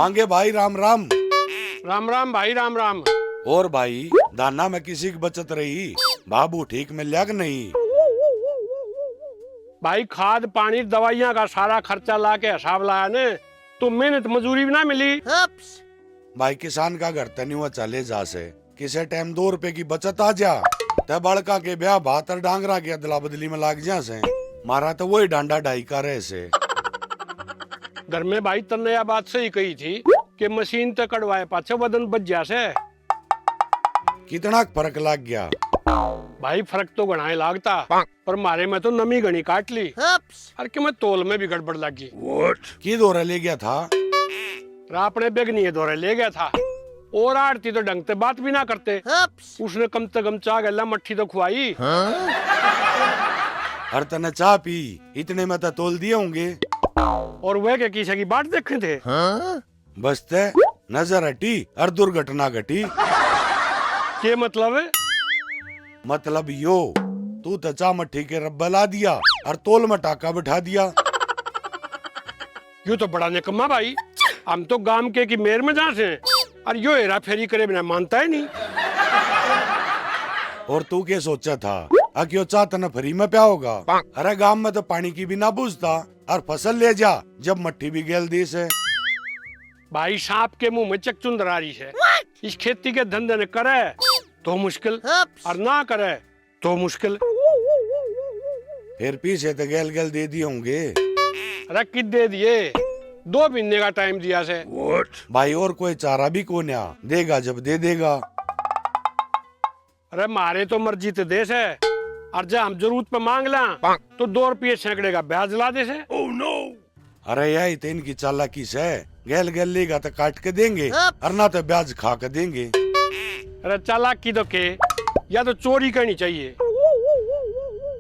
मांगे भाई राम राम। राम राम भाई राम राम। और भाई दाना में किसी की बचत रही, बाबू ठीक मिल लिया कि नहीं? भाई खाद पानी दवाइयाँ का सारा खर्चा ला के हिसाब लाया ने, तो मेहनत मजूरी भी ना मिली। भाई किसान का घर तनी हुआ चले जा से, किसी टाइम 2 रुपए की बचत आ जा, तब बड़का के ब्याह भातर डांगरा के अदला बदली में लाग जा से, मारा तो वही डांडा ढाई का रहे से। घर में भाई तन्ने यह बात सही कही थी कि मशीन तक कड़वाए पाछे बदन बच जा से। कितना फर्क लग गया भाई फर्क तो घना ही लागता, पर मारे में तो नमी घनी काट ली। और कि मैं तोल में भी गड़बड़ लगी। की दौरा ले गया था? आपने बेगनी दौरे ले गया था, और आड़ती तो ढंग से बात भी ना करते। उसने कम से कम चाह गला मट्ठी तो खुआई। हर तने चाह पी, इतने में तो तोल दिए होंगे। और वह के किसी की बात देखे थे। बस ते नजर हटी और दुर्घटना घटी। क्या मतलब है? मतलब यो, तू तो चाह मट्ठी के रब्बा ला दिया और तोल में टाका बिठा दिया। यू तो बड़ा निकम्मा भाई, हम तो गांव के की मेर में जा से, और यो हेरा फेरी करे बिना मानता है नहीं। और तू क्या सोचा था क्यों चाह तना फ्री में प्या होगा? अरे गांव में तो पानी की भी ना पूछता, और फसल ले जा जब मट्ठी भी गेल दी से। भाई सांप के मुंह में चकचुंदरारी है। इस खेती के धंधे ने करे तो मुश्किल, और ना करे तो मुश्किल। फिर पीछे तो गेल गेल दे दिए होंगे। अरे कित दे दिए, 2 महीने का टाइम दिया से। भाई और कोई चारा भी कौन देगा जब दे देगा। अरे मारे तो मर्जी ते देश है, और जब हम जरूरत पे मांग ला तो 2 रुपये सैकड़े का ब्याज ला दे से। अरे यार तो इनकी चालाकी से गेल गेल लेगा तो काट के देंगे, और ना तो ब्याज खा के देंगे। अरे चालाकी तो के, या तो चोरी करनी चाहिए।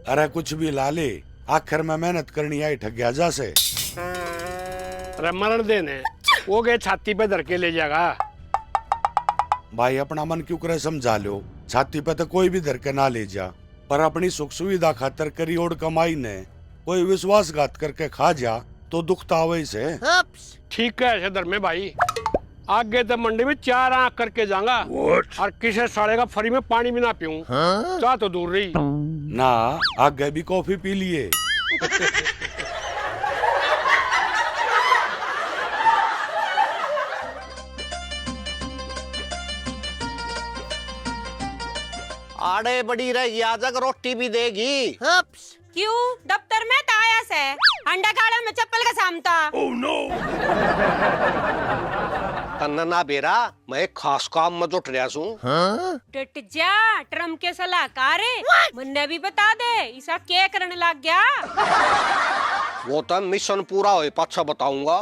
अरे कुछ भी ला ले, आखिर में मेहनत करनी आई ठग गया जा से। अरे मरण देने वो गए छाती पे धर के ले जाएगा। भाई अपना मन क्यों करे समझा लो, छाती पे तो कोई भी धर के ना ले जा, पर अपनी सुख सुविधा खातर करी और कमाई ने कोई विश्वासघात करके खा जा तो दुखता आवे से। ठीक है धर में भाई, आगे तो मंडी में 4 आंख करके जाऊंगा, और किसी साले का फ्री में पानी भी ना पीऊं। चाह तो दूर रही ना, आगे भी कॉफी पी लिए। आड़े बड़ी रहेगी, आज तक रोटी भी देगी। क्यों? दफ्तर में ताया से अंडा खाड़ा में चप्पल का सामता। तन्ना ना बेरा, मैं एक खास काम में जुट रहा हूँ। डट जा, ट्रम्प के सलाहकार है, मुन्ने भी बता दे ऐसा क्या करने लग गया। वो तो मिशन पूरा हो पाछा बताऊंगा।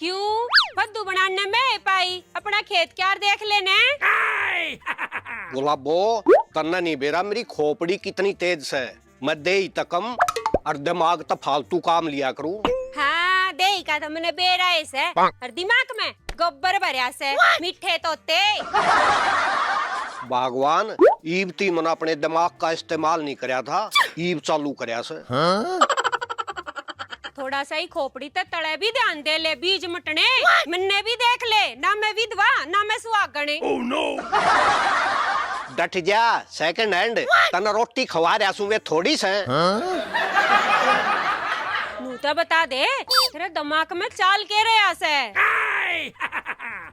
क्यों? फद्दू बनाने में पाई अपना खेत क्या देख लेने। गुलाबो तन्ना नहीं बेरा, मेरी खोपड़ी कितनी तेज से, मैं दे ही तकम और दिमाग तो फालतू काम लिया करूं। हाँ दे का तो मैंने बेरा से, और दिमाग में गोबर भरिया से मीठे तोते। भगवान ईबती मन अपने दिमाग का इस्तेमाल नहीं करया था, ईब चालू करया से। थोड़ा सा ही खोपड़ी ते तले भी ध्यान दे ले, बीज मटने मैंने भी देख ले, ना मैं विधवा ना मैं सुहागणे। डट जा, सेकंड हैंड तना रोटी खवा रहा हूँ, वे थोड़ी से। नू तो बता दे, तेरे दिमाग में चाल के रहा से।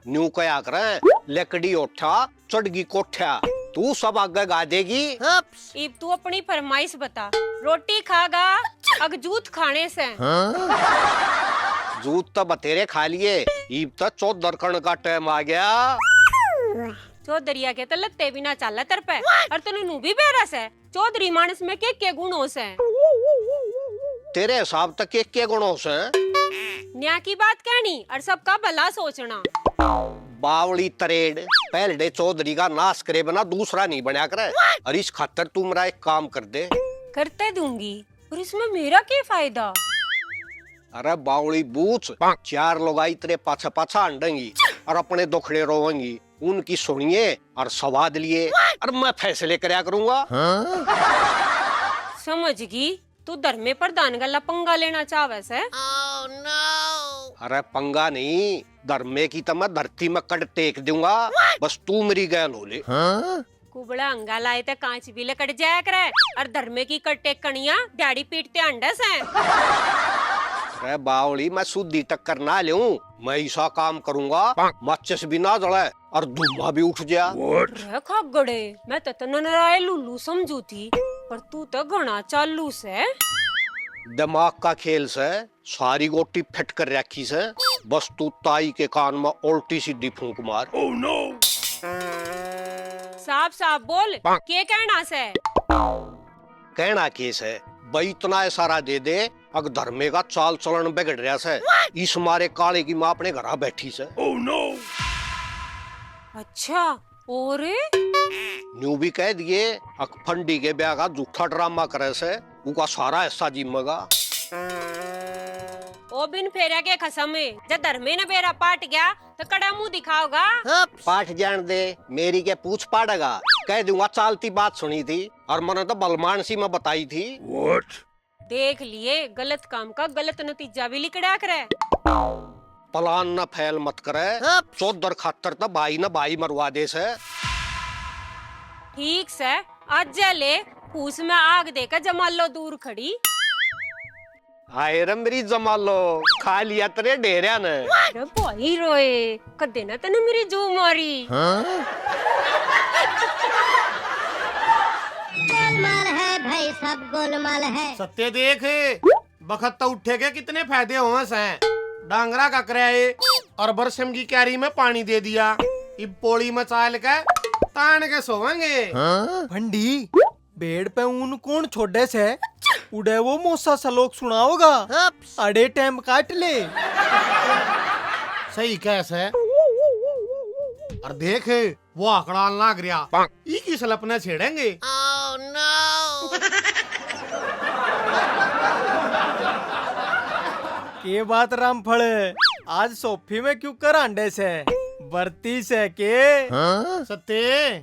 न्यू कया करे, लकड़ी उठा चढ़गी कोठा, तू सब आगे गा देगी। इब तू अपनी फरमाइश बता, रोटी खागा अग जूत खाने से। जूत तो बतेरे खा लिए, ईब तो चौथ दरकण का टाइम आ गया। चौधरिया के तो लत्ते भी ना चल तर पे, और तू नू भी बेरस है। चौधरी मानस में के गुणों से? तेरे हिसाब तक के गुणों से? न्या की बात कहनी और सबका भला सोचना। बावली तरेड़, पहले चौधरी का नाश करे बना दूसरा नहीं बना करे, और इस खातर तू मेरा एक काम कर दे। करते दूंगी, और इसमें मेरा क्या फायदा? अरे बावली बूच, 4 लोग आई तेरे पाछा पाछा अंडेंगी और अपने दुखड़े रोवेंगी, उनकी सुनिए और स्वाद लिए, और मैं फैसले करया करूंगा। समझ गई, तू धर्मे प्रधान गला पंगा लेना चाहे से। अरे पंगा नहीं, धर्मे की तो मैं धरती में कट टेक दूंगा, बस तू मेरी गैल हो ले। कुबड़ा अंगा लाए तो कांच भी लकड़ जाया करे और धर्मे की कट्टे कणिया डैडी पीटते अंडस है। अरे बावली, मैं शुद्धि टक्कर ना लूं, मैं ऐसा काम करूंगा माचिस भी ना जले और धुआं भी उठ जा। रे खगड़े, मैं तो नराय लुल्लू समझू थी, पर तू तो घना चालू से। दिमाग का खेल से सारी गोटी फिट कर रखी से, बस तू ताई के कान में उल्टी सीधी फूंक मार। Oh no. साफ साफ बोल, के कहना से? कहना केस है भाई, इतना इशारा दे दे अगर धर्मे का चाल चलन बिगड़ रहा से, इस मारे काले की माँ अपने घर बैठी से। Oh no. अच्छा, और न्यू भी कह दिए फंडी के ब्याह का झूठा ड्रामा करे से उनका सारा हिस्सा जिम्मेगा। ओ बिन फेरा के खसम में जब धर्मे न बेरा पाट गया तो कड़ा मुंह दिखाओगा। पाठ जान दे, मेरी के पूछ पाड़ेगा, कह दूंगा चालती बात सुनी थी और मैंने तो बलमान सी में बताई थी। What? देख लिए, गलत काम का गलत नतीजा भी लिखड़ा करे। प्लान न फैल मत करे, चौधर खातर तो भाई न भाई मरवा दे से। ठीक से, आज ले फूस में आग देकर जमालो दूर खड़ी। हाय रे मेरी जमालो, खा लिया तेरे डेरिया ने। अरे भाई रोए, कदे ना तने मेरी जो मारी। गोलमाल है भाई, सब गोलमाल है। सत्य देख, बखत तो उठे के कितने फायदे हुए हैं। डांगरा का कराए और बरसम की क्यारी में पानी दे दिया, इब पोली में चाल के तान के सोवेंगे। भंडी, बेड पे ऊन कौन छोड़े से उड़े वो मोसा सलोक सुनाओगा, अड़े टाइम काट ले। सही कैसे और देख वो आंकड़ा लाग रहा, ई की सलपने छेड़ेंगे। के बात रामफल, आज सोफी में क्यों कर अंडे से बरती से के? सत्य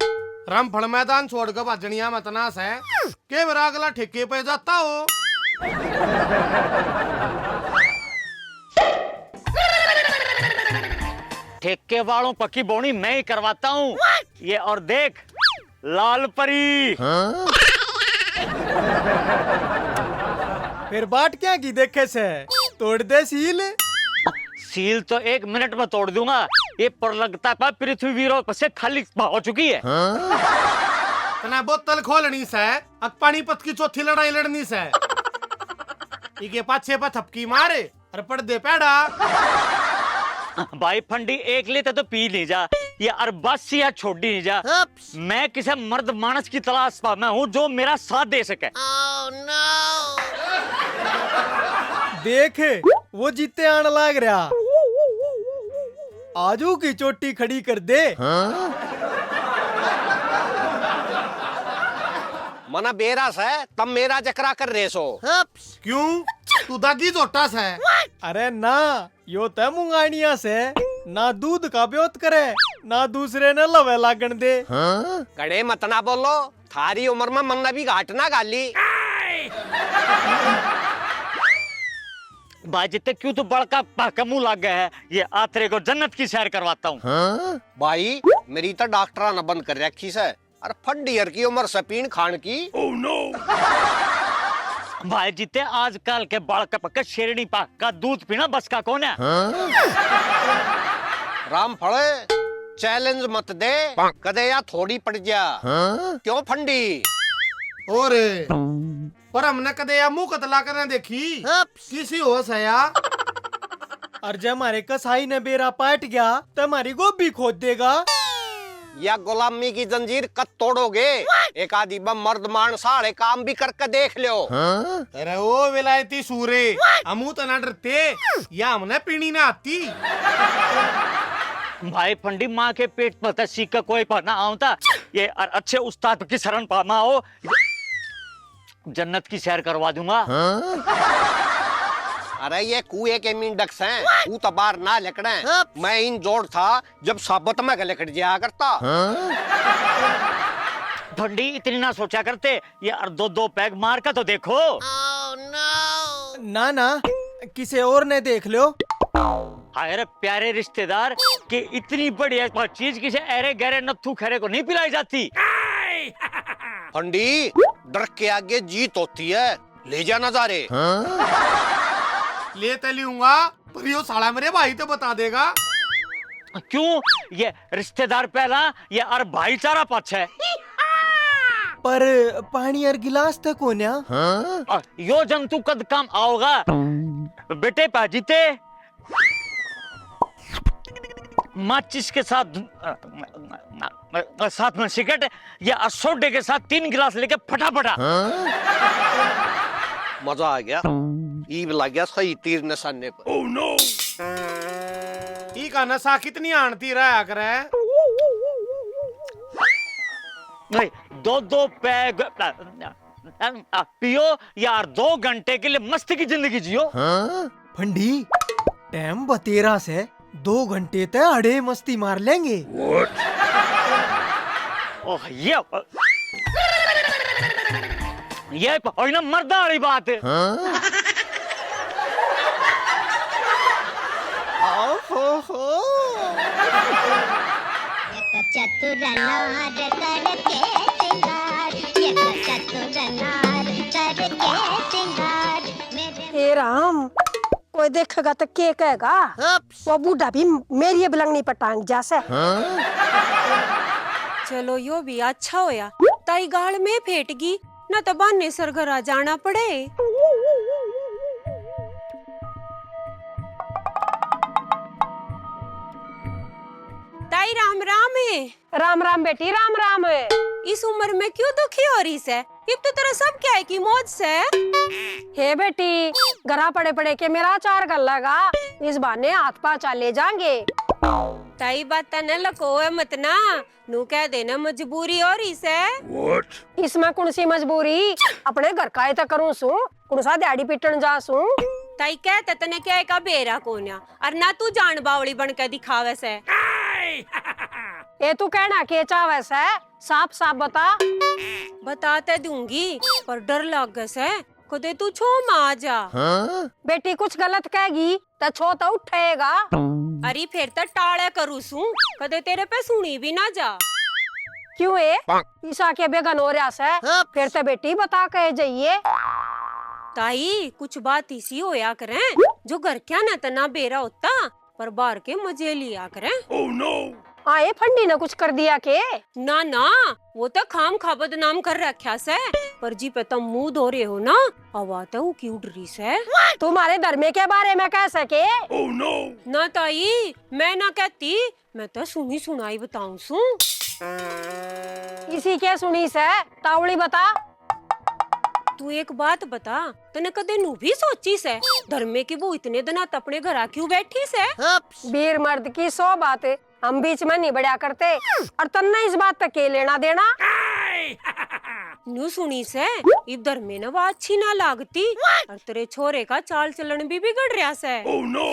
रामफल मैदान छोड़ कर भजनिया मतनास है के मेरा अगला ठेके पे जाता हो। ठेके वालों पक्की बोनी मैं ही करवाता हूँ। ये और देख, लाल परी। फिर बाट क्या की देखे से तोड़ दे सील। सील तो 1 मिनट में तोड़ दूंगा, ये पर लगता है पृथ्वी वीरों से खाली हो चुकी है। तना बोतल खोलनी से अब पानीपत की चौथी लड़ाई लड़नी से, इके पाछे पर थपकी मारे और पड़ दे पैड़ा। भाई फंडी एक लेते तो पी नहीं जा, ये अरबस या छोड़ी नहीं जा। मैं किसी मर्द मानस की तलाश में हूँ जो मेरा साथ दे सके। देख वो जीते आने लाग रहा, आजू की चोटी खड़ी कर दे। मना बेरा से तब मेरा जकरा कर रहे सो। क्यों तू दागी जोटा से? अरे ना, यो तय मुंगानिया से ना दूध का ब्योत करे ना दूसरे ने लवे लागन दे। कड़े मत ना बोलो, थारी उम्र में मन्ना भी घाट ना गाली। भाई जितने क्यों तो बड़का पाका मुंह लग गया है, ये आतरे को जन्नत की सैर करवाता हूँ। भाई मेरी तो डॉक्टरा न बंद कर रखी से, अरे फंडियर की उम्र से पीन खान की। Oh no. भाई जीते आजकल के बड़का पक्का शेरनी पाक का दूध पीना बस का कौन है? राम फड़े चैलेंज मत दे, कदे या थोड़ी पड़ जा। क्यों फंडी? और पर हमने कदे या मुंह कतला करने देखी किसी होश है या? और जब हमारे कसाई ने बेरा पाट गया तो हमारी गोभी खोद देगा। या गुलामी की जंजीर कद तोड़ोगे? एक आदि बम मर्द मान सारे काम भी करके देख लो। अरे ओ विलायती सूरे, हमू तो ना डरते या हमने पीनी ना आती। भाई फंडी माँ के पेट पर सीख का कोई पढ़ना आता, ये अच्छे उस्ताद की शरण पामा हो, जन्नत की सैर करवा दूंगा। अरे ये कुएं के मिंडक्स हैं, तू तो बाहर ना लकड़े। मैं इन जोड़ था जब साबत में लकड़ जाया करता। फंडी इतनी ना सोचा करते, ये 2-2 पैग मार का तो देखो। ना ना, किसी और ने देख लो। हाय रे प्यारे रिश्तेदार कि इतनी बढ़िया चीज किसी अरे गहरे नत्थू खैरे को नहीं पिलाई जाती। फंडी, डर के आगे जीत होती है, ले जा नजारे। ले तो लूंगा, पर यो साला मेरे भाई तो बता देगा। क्यों? ये रिश्तेदार पहला या और भाईचारा पाछे। पर पानी और गिलास तक कोन्या। यो जंतु कद काम आओगा बेटे पाजीते। माचिस के साथ में सिगरेट या सोडे के साथ 3 गिलास लेके फटाफटा। मजा आ गया, ईब लग गया सही तीर निशाने पर। Oh no. ई का नशा कितनी आंटी रहा करे। नहीं, 2 पैग पियो यार, 2 घंटे के लिए मस्ती की जिंदगी जियो। फंडी टाइम बतेरा से 2 घंटे तक अड़े मस्ती मार लेंगे। ओह ये और ना मर्दा वाली बात है। चतुर नार करके सिंगार, ये चतुर नार करके सिंगार मेरे। हे राम, कोई देखेगा तो क्या कहेगा? वो बूढ़ा भी मेरी बिलंगनी पर टांग जासे। चलो यो भी अच्छा होया, ताई गाल में फेटगी ना तो बाने सर घरा जाना पड़े। ताई राम राम है। राम राम बेटी, राम राम है। इस उम्र में क्यों दुखी हो रही से? अब तो तेरा सब क्या है कि मौज से। हे बेटी, घरा पड़े पड़े के मेरा 4 गल्ला, इस बहाने हाथ पा चाले जाएंगे। ताई बात न लको है मत ना, नू कह देना मजबूरी हो रही से। इसमें कौन सी मजबूरी? अपने घर का ही तो करूँ सू, कौन सा दिहाड़ी पिटन जा सू। ताई कहते तने क्या का बेरा कोन्या, और ना तू जान बावली बन के दिखावे से। ये तू कहना के चावे से? साफ साफ बता। बताते दूंगी, पर डर लग से खुदे तू छो मा जा। बेटी कुछ गलत कहेगी तो छो तो उठेगा। अरे फिर तो टाले करू सू, कदे तेरे पे सुनी भी ना जा। क्यों है? ईसा के बेगन हो रहा से, फिर तो बेटी बता कहे जाइए। ताई कुछ बात इसी होया करें, जो घर क्या न तना बेरा होता, पर बाहर के मजे लिया करें। Oh no. आए फंडी ने कुछ कर दिया के? ना ना, वो तो खाम खा बदनाम कर रखा से, पर जी पे तुम मुंह धो रहे हो ना, आवाज तो की उड़ रही से। तुम्हारे धर्मे के बारे में कह सके? Oh no. ना ताई, मैं ना कहती, मैं तो सुनी सुनाई बताऊं सू। इसी के सुनी से तावड़ी बता। तू एक बात बता, तने कदे नू भी सोची से धर्मे की वो इतने दिन अपने घर क्यों बैठी से? वीर मर्द की 100 बातें हम बीच में नहीं बढ़िया करते, और तन्ने इस बात तक के लेना देना। नू सुनी से इब धर्मे न वो अच्छी ना लागती, और तेरे छोरे का चाल चलन भी बिगड़ रहा से। Oh no.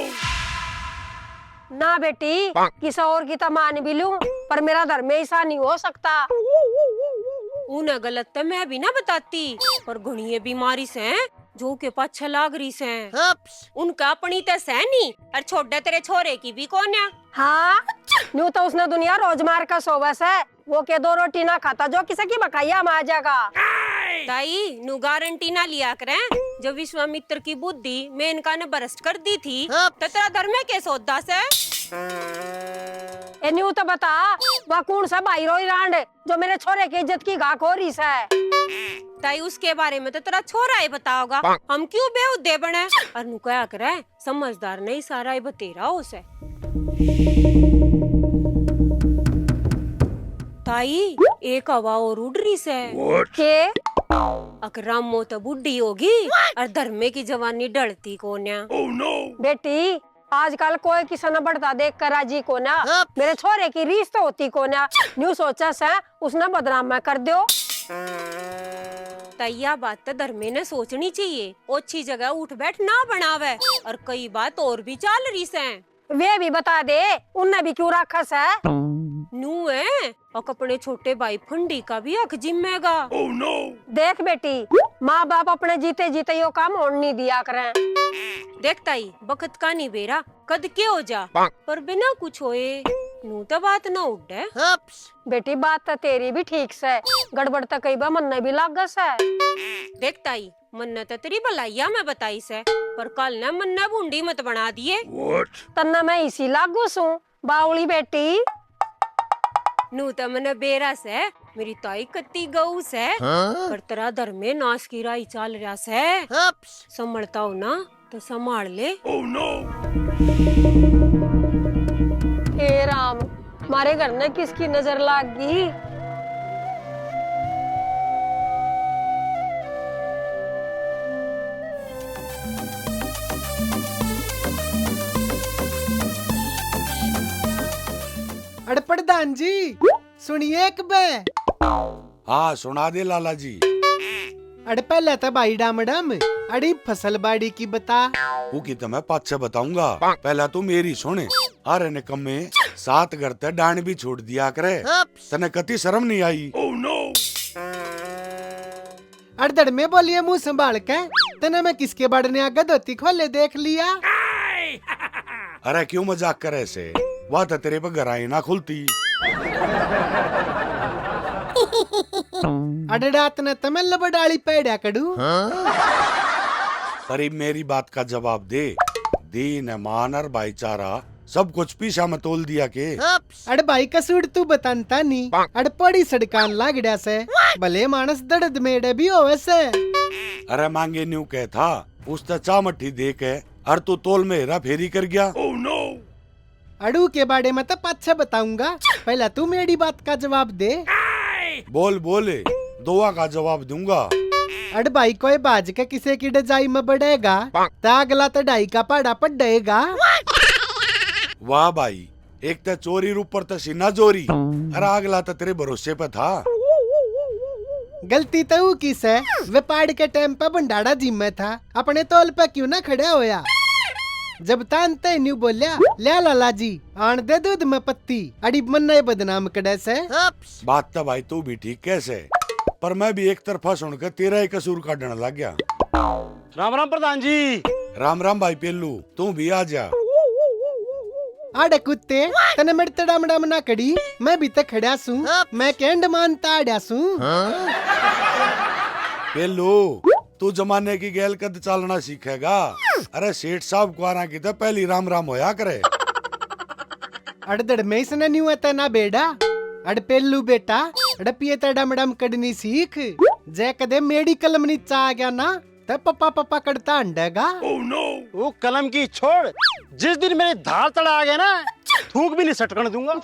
ना बेटी, किसी और की तो मान भी लूं, पर मेरा धर्म ऐसा नहीं हो सकता। उन्हें गलत तो मैं भी ना बताती, पर घुनिये बीमारी से जो के पाछे लाग रही से। उनका अपनी तो सहनी, और छोड़े तेरे छोरे की भी कौन है? हाँ, न्यू तो उसने दुनिया रोजमार का सोबस है, वो के 2 रोटी ना खाता जो किसी की बकाइया में आ जाएगा। ताई नू गारंटी ना लिया करें, जब विश्वामित्र की बुद्धि में इनका ने बरस्ट कर दी थी, तो तेरा धर्म के सौदा से। ए न्यू तो बता, वह कौन सा भाई रोई रांड जो मेरे छोरे की इज्जत की घाक हो रही है? ताई उसके बारे में तो तेरा छोरा ही बताओगा, हम क्यों बेहुदे बने। और नु क्या करे, समझदार नहीं सारा ही बतेरा हो से। ताई एक हवा और उड़ रही से के? अकरामो तो बुढ़ी होगी, और धर्मे की जवानी डलती कोन्या। Oh no. बेटी आजकल कोई किसी न बढ़ता देख कर राजी को ना, मेरे छोरे की रीस तो होती को ना, न्यू सोचा से उसने बदनाम में कर दो। तैया बात तो धर्मे ने सोचनी चाहिए, अच्छी जगह उठ बैठ ना बनावे, और कई बात और भी चल रही से। वे भी बता दे, उनने भी क्यों रखा है? नू है, और अपने छोटे भाई फंडी का भी हक जिम्मेगा। Oh no. देख बेटी, माँ बाप अपने जीते जीते यो काम और नहीं दिया करें। देखता ही बखत का नहीं बेरा, कद के हो जा पर बिना कुछ होए नू तो बात ना उड़े। बेटी बात तो तेरी भी ठीक से गड़बड़ तो कई बार मन भी लागस है। देख ताई मन्ना तो तेरी भलाइया में बताई से पर कल ने मन्ना बूंदी मत बना दिए। तन्ना मैं इसी लागू सू बावली बेटी। नू तो मन बेरा से मेरी ताई कत्ती गऊ से पर तेरा धर्म में नाश की राई चाल रहा से। संभलता हो ना तो संभाल ले। हे राम हमारे घर में किसकी नजर लाग गई। अरे प्रधान जी सुनिए एक बे। हाँ सुना दे लाला जी। अरे पहले तो भाई डामडम अड़ी फसल बाड़ी की बता। वो की तो मैं पाछे बताऊंगा, पहला तू मेरी सुने। अरे ने कमे 7 घर ते डांड भी छोड़ दिया करे, तने कति शर्म नहीं आई। अड़दड़ में बोलिए मुंह संभाल के। तने मैं किसके बाड़ने आगे धोती खोले देख लिया। अरे क्यों मजाक करे से, वह तो तेरे पे गराई ना खुलती। अडड़ात न तमे लबडाली पेड़ा कड़ू। पर मेरी बात का जवाब दे। दीन मान और भाईचारा सब कुछ पीछा में तोल दिया के। अड़ भाई कसूर तू बतानता नी। अड़ पड़ी सड़कान लागड़ा से भले मानस दर्द मेड़े भी होवे से। अरे मांगे न्यू कह था उस तो चामट्ठी दे के और तू तोल में हेरा फेरी कर गया। अड़ू के बारे में तो पाछा बताऊंगा, पहला तू मेरी बात का जवाब दे। बोल बोले दुआ का जवाब दूंगा। अड़ भाई कोई बाज के किसी की डजाई में बढ़ेगा तो अगला तो ढाई का पाड़ा पड़ेगा। वाह भाई, एक तो चोरी ऊपर तो सीना चोरी, अरे अगला तो तेरे भरोसे पे था। गलती तो किस है, वे पाड़ के टाइम पे भंडारा जिम में था, अपने तौल पे क्यों ना खड़ा होया। जब तानते न्यू बोलिया ले लाला जी आन दे दूध में पत्ती, अड़ी मन्ना बदनाम कड़े से। बात तो भाई तू भी ठीक कैसे, पर मैं भी एक तरफा सुनकर तेरा ही कसूर काटने लग गया। राम राम प्रधान जी। राम राम भाई पेल्लू, तू भी आ जा। आड़े कुत्ते तने मेरे तड़ामड़ाम ना कड़ी, मैं भी तो खड़ा सू, मैं कैंड मानता आड़ा सू। पेल्लू तू जमाने की गैल कद चालना सीखेगा। अरे सेठ साहब को आना की तो पहली राम राम होया करे। अड़दड़ में इसने न्यू आता ना बेड़ा। अड़ पेल्लू बेटा अड़ पिए तड़ामड़ाम कड़नी सीख, जे कदे मेरी कलम नीचा आ गया ना तो पप्पा पप्पा करता अंडेगा। वो कलम की छोड़, जिस दिन मेरी धार तड़ा आ गया ना थूक भी नहीं सटकन दूंगा।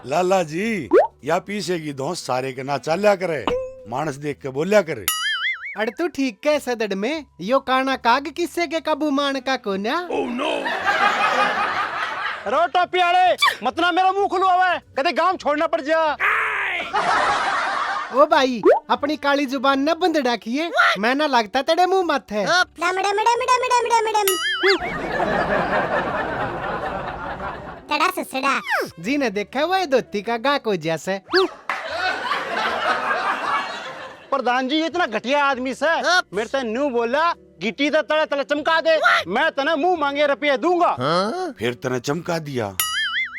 लाला जी या पीछे की दोस्त सारे के ना चाल्या करे, मानस देख के बोलिया करे। अड़ तू ठीक है सदड़ में यो काना काग किस्से के काबू मान का कोन्या। रो टोपी आले मतना मेरा मुंह खुलवा हुआ है, कदे गांव छोड़ना पड़ जा। ओ भाई अपनी काली जुबान न बंद रखिए, मैं ना लगता तेरे मुंह मत है। तड़ा ससड़ा जी ने देखा वो धोती का गा को जैसे। प्रधान जी इतना घटिया आदमी से मेरे से न्यू बोला गिट्टी तो तड़े तड़े चमका दे, मैं तने मुंह मांगे रुपये दूंगा। फिर तने चमका दिया।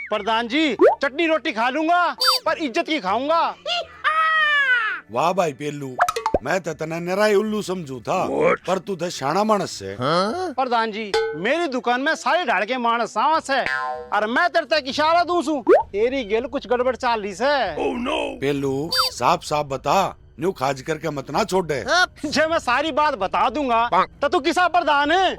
प्रधान जी चटनी रोटी खा लूंगा पर इज्जत की खाऊंगा। वाह भाई पेल्लू, मैं तो तने निराई उल्लू समझू था, पर तू तो शाना मानस है। प्रधान जी मेरी दुकान में सारे ढाल के मानस सांस है और मैं तेरे तक इशारा दूं सू, तेरी गेल कुछ गड़बड़ चाल रही है। पेल्लू साफ साफ बता, न्यू खाज करके मत ना छोड़े। जब मैं सारी बात बता दूंगा तो तू किसा प्रधान है।